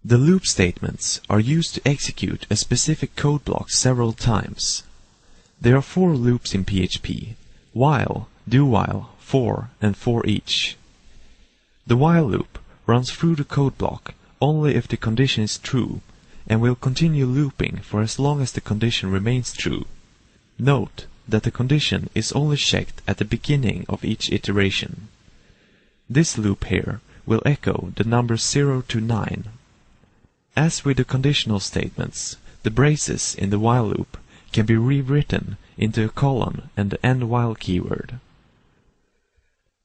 The loop statements are used to execute a specific code block several times. There are 4 loops in PHP: while, do-while, for, and for each. The while loop runs through the code block only if the condition is true, and will continue looping for as long as the condition remains true. Note that the condition is only checked at the beginning of each iteration. This loop here will echo the numbers 0 to 9. As with the conditional statements, the braces in the while loop can be rewritten into a colon and the end while keyword.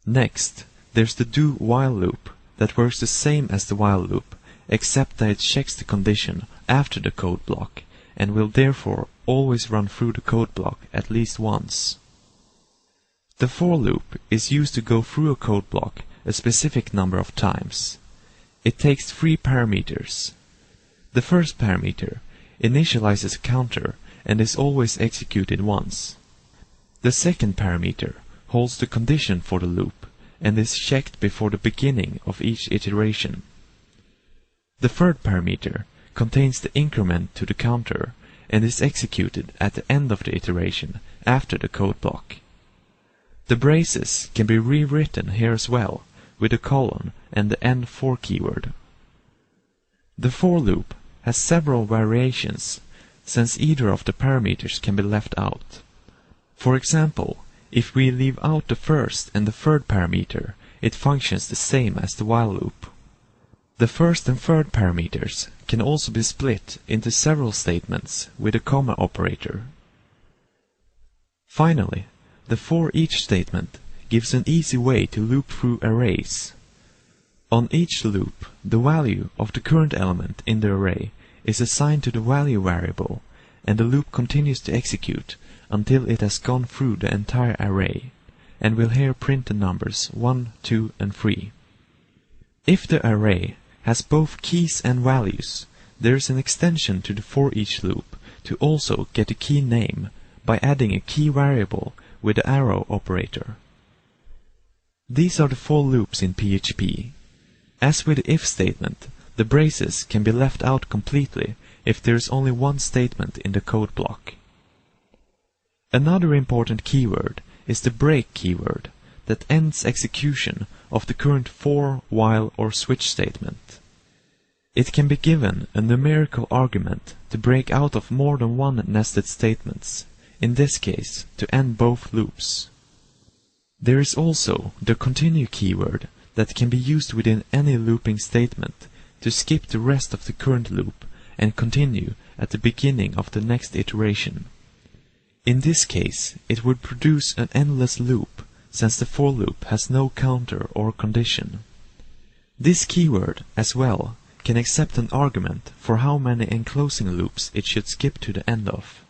Next, there's the do while loop that works the same as the while loop, except that it checks the condition after the code block and will therefore always run through the code block at least once. The for loop is used to go through a code block a specific number of times. It takes 3 parameters. The first parameter initializes a counter and is always executed once. The second parameter holds the condition for the loop and is checked before the beginning of each iteration. The third parameter contains the increment to the counter and is executed at the end of the iteration after the code block. The braces can be rewritten here as well, with a colon and the end for keyword. The for loop has several variations, since either of the parameters can be left out. For example, if we leave out the first and the third parameter, it functions the same as the while loop. The first and third parameters can also be split into several statements with a comma operator. Finally, the for each statement gives an easy way to loop through arrays. On each loop, the value of the current element in the array is assigned to the value variable, and the loop continues to execute until it has gone through the entire array, and will here print the numbers 1, 2, and 3. If the array has both keys and values, there is an extension to the for each loop to also get a key name by adding a key variable with the arrow operator. These are the for loops in PHP. As with the if statement, the braces can be left out completely if there is only one statement in the code block. Another important keyword is the break keyword that ends execution of the current for, while, or switch statement. It can be given a numerical argument to break out of more than one nested statements, in this case to end both loops. There is also the continue keyword that can be used within any looping statement to skip the rest of the current loop and continue at the beginning of the next iteration. In this case, it would produce an endless loop, since the for loop has no counter or condition. This keyword, as well, can accept an argument for how many enclosing loops it should skip to the end of.